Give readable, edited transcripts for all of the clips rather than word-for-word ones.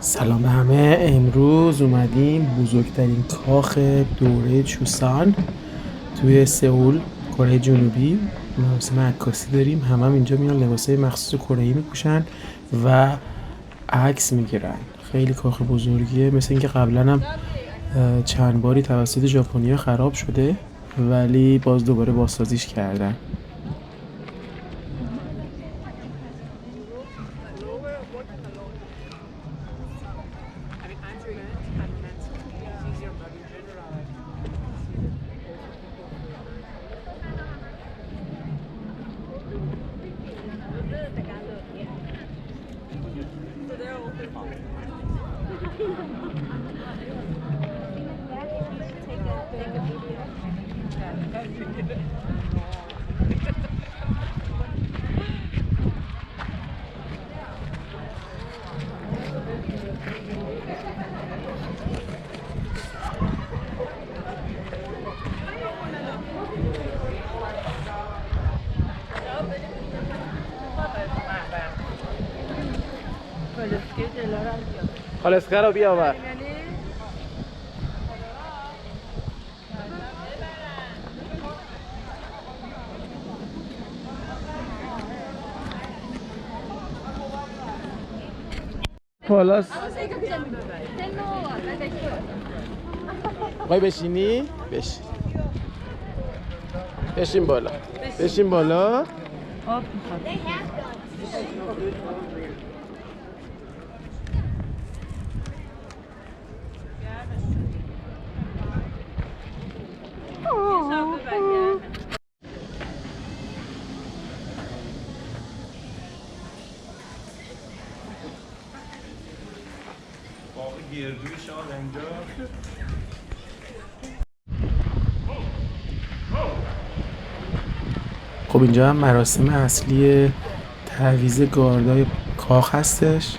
سلام به همه. امروز اومدیم بزرگترین کاخ دوره چوسان توی سئول، کره جنوبی، مراسم عکاسی داریم. هم اینجا میان لباسای مخصوص کره‌ای میپوشن و عکس میگیرن. خیلی کاخ بزرگیه، مثل اینکه قبلا هم چند باری توسط ژاپنیا خراب شده ولی باز دوباره بازسازیش کردن. خالص رو بیاور. پالاس خواهی بشینی؟ بشین بالا. بشین بالا. آب میخواد. خب اینجا هم مراسم اصلی تعویض گاردای کاخ هستش.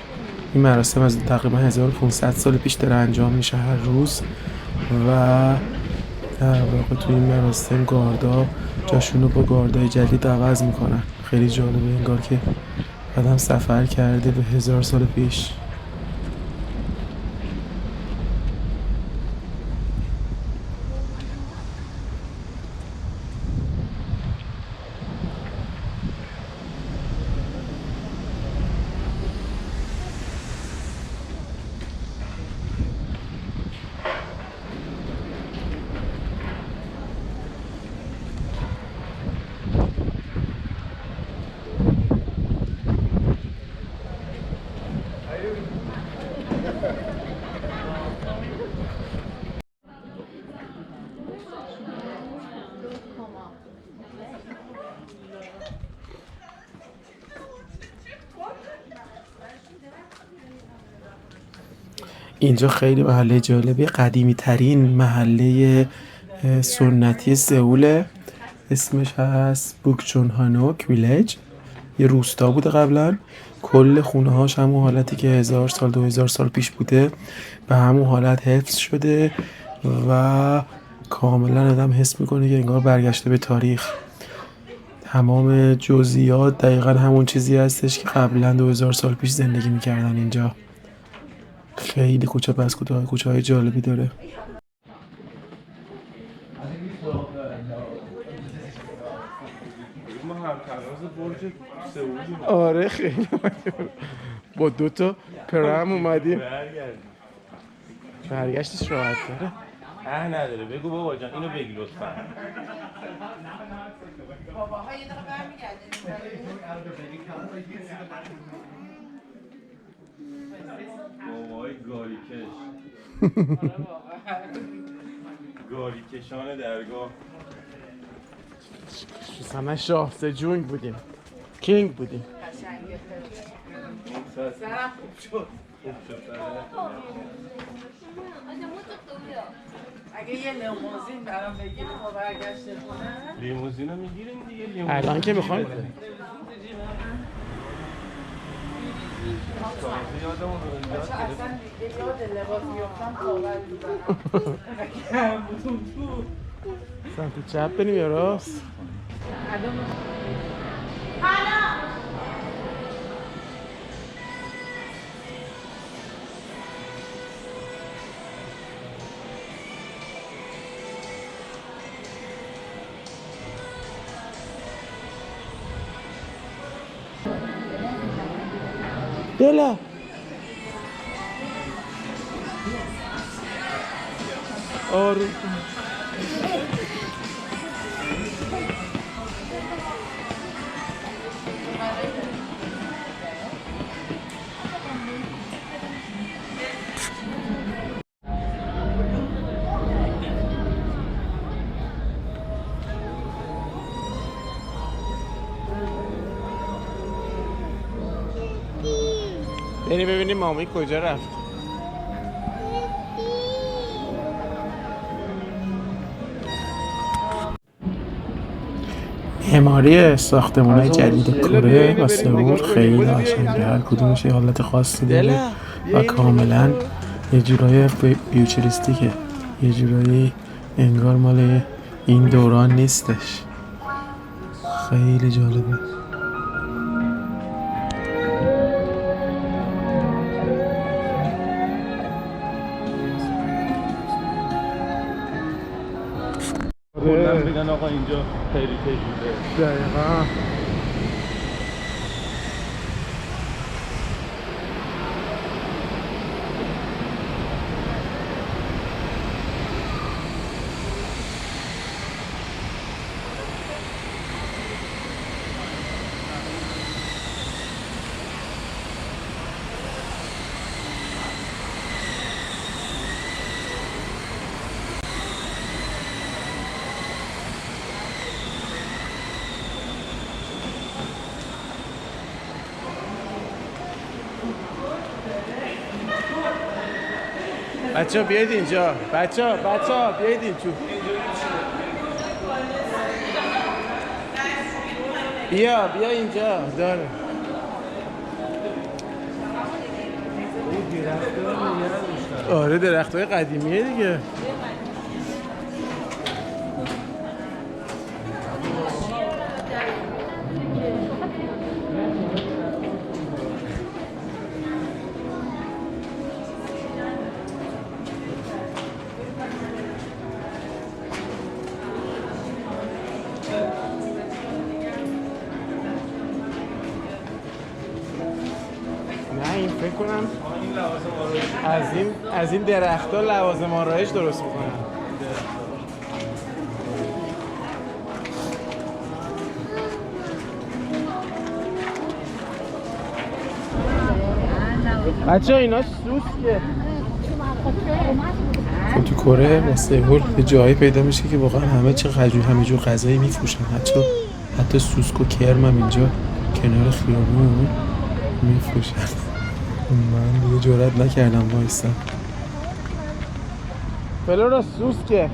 این مراسم از تقریبا 1500 سال پیش داره انجام میشه هر روز و در واقع توی این مراسم گاردا جاشونو با گاردای جدید عوض میکنن. خیلی جالبه، انگار که آدم سفر کرده به 1000 سال پیش. اینجا خیلی محله جالبی، قدیمی ترین محله سنتی سئوله. اسمش هست بوکچونهانوک ویلیج. یه روستا بوده قبلا. کل خونه هاش همون حالتی که 1000 سال 2000 سال پیش بوده به همون حالت حفظ شده و کاملا آدم حس میکنه که انگار برگشته به تاریخ. تمام جزئیات دقیقا همون چیزی هستش که قبلا 2000 سال پیش زندگی میکردن اینجا. خیلی کوچه پس کوچه های جالبی داره. آره خیلی با 2 پرم اومدیم. برگشتش راحت داره. نداره. بگو بابا جان اینو بگی لطفا. باباها یه دقیقه برمیگردیم. بابای گاریکش. گاریکشان درگاه. همه شاه سجونگ بودیم، کینگ بودیم. سرم خوب شد. اگه یه لیموزین برام بگیریم و برگشت خونه. لیموزین رو میگیریم دیگه. لیموزین الان که میخوام یادمون رو انداز اصلا دیگه یاد لباس بیفتم باور بودم. سمت چپ بریم یا راست؟ دلا آروم بریم ببینیم مامی کجا رفت. معماری ساختمان‌های جدید کره و سئول خیلی قشنگه. هر کدومش یه حالت خاصی داره و کاملا یه جورایی فیوچریستیکه، یه جورایی انگار مال این دوران نیستش. خیلی جالبه. کلا بگن آقا اینجا خیلی تجربه. دقیقا. بچه ها بیاید اینجا. بچه ها بیاید این تو. بیا اینجا داره. آره درخت‌های قدیمیه دیگه. نه این فکر کنم از این درخت‌ها لوازم آرایش درست می‌کنن. بچه اینا سوسکه. تو کره با سئول یه جایی پیدا میشه که واقعا همه جور غذایی میفروشن. حتی سوسک و کرم هم اینجا کنار خیابون میفروشن. من دیگه جرئت نکردم وایسم. فلورا سوسکه.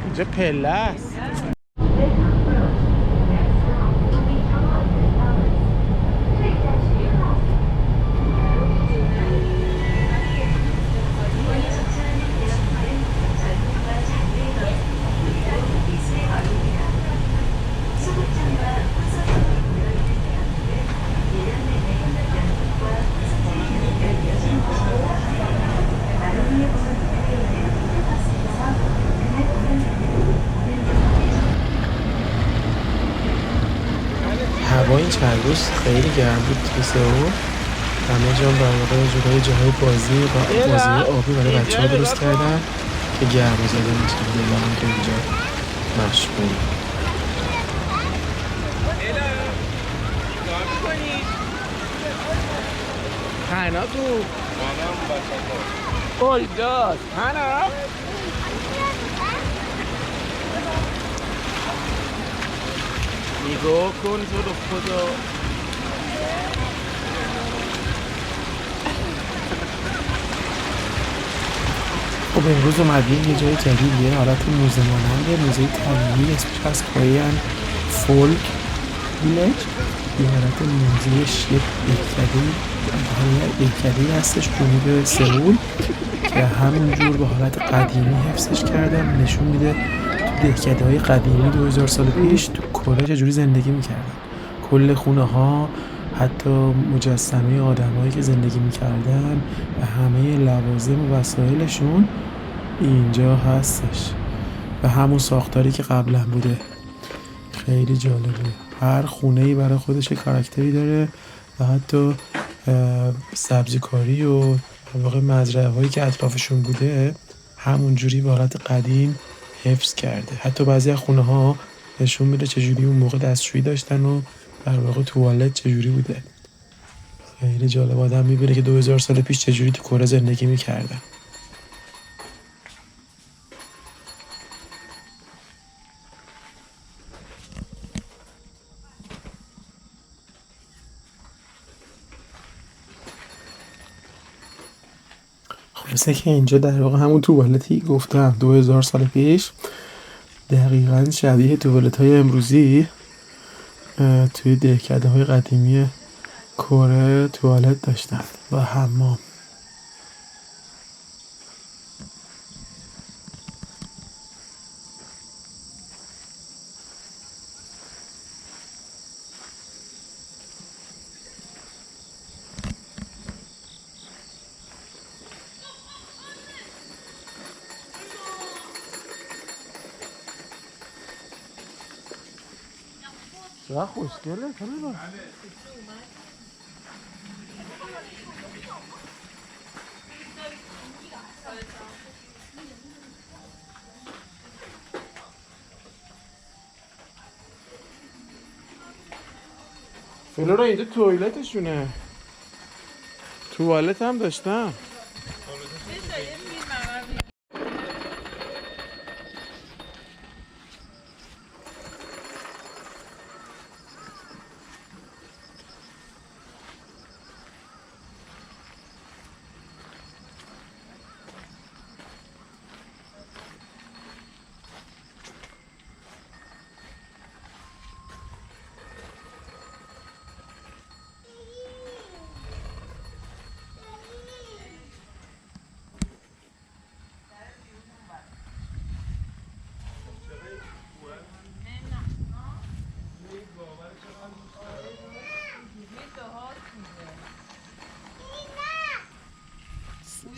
اینجا پله است. هوا این چند روز خیلی گرم بود تو سئول. همه جا برای جاهای بازی و بازی آبی برای بچه‌ها درست کردن که گرما زده میشه. دیگه که اینجا مشغول. هنا تو اویداد هنا نگاه کن تو رو خدا. خب امروز اومدیم یه جای جدید، یه حالت موزه مانند موزه طبیعی اسمش هست کوریان فولک ویلج. یه حالت موزهش یه دهکده‌ای هستش جنوب سئول که همونجور به حالت قدیمی حفظش کردن. نشون میده تو دهکده‌های قدیمی 2000 سال پیش تو کره چجوری زندگی میکردن. کل خونه ها، حتی مجسمه آدمایی که زندگی میکردن و همه لوازم و وسایلشون اینجا هستش و همون ساختاری که قبلا بوده. خیلی جالبه. هر خونه‌ای برای خودش کاراکتری داره و حتی سبزیکاری و در واقع مزرعه هایی که اطرافشون بوده همون جوری به حالت قدیم حفظ کرده. حتی بعضی از خونه ها نشون میده چجوری اون موقع دستشویی داشتن و در واقع توالت چجوری بوده. خیلی جالب. آدم میبینه که 2000 سال پیش چجوری تو کره زندگی میکردن. خلاصه که اینجا در واقع همون توالتی گفتم 2000 سال پیش دقیقاً شبیه توالت‌های امروزی توی دهکده‌های قدیمی کره توالت داشتن و حمام. چقدر خوشگله. فلورا اینجا توالتشونه. توالت هم داشتم.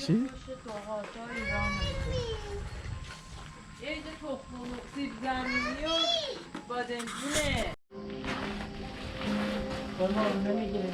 چی؟ یه اینجا تخم مرغ، سیب زمینی و بادمجونه. بابا نمیگیره.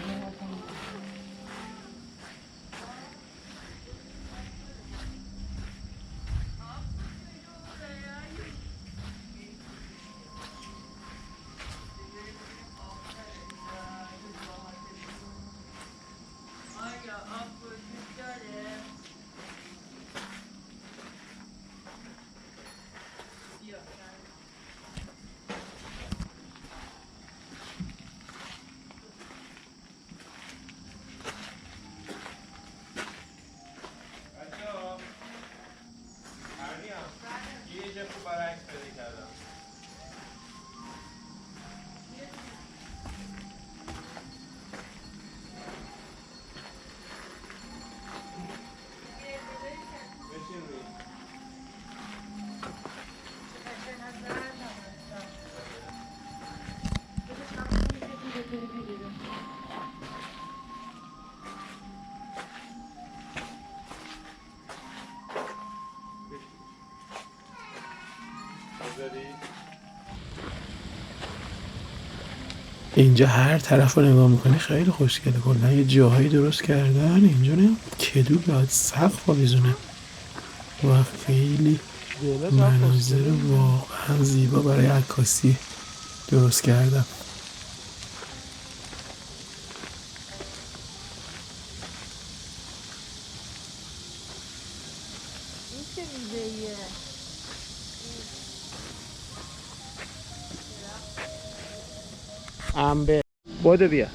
اینجا هر طرف رو نگاه میکنی خیلی خوشگله. کلا یه جاهایی درست کردن اینجا نه کدو باید سقف آویزونه و خیلی مناظر واقعا زیبا برای عکاسی درست کردم. این چه میوه‌ایه؟ انبه. بوده بیا.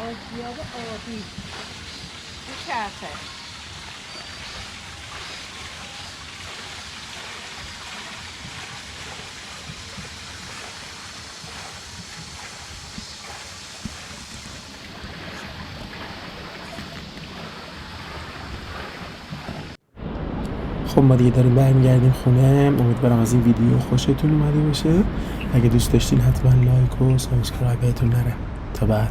آسیاب آبی چرخه. خب ما دیگه داریم برمیگردیم خونه. امیدوارم از این ویدیو خوشتون اومده باشه. اگه دوست داشتین حتما لایک و سابسکرایب بهتون نره. تا بعد.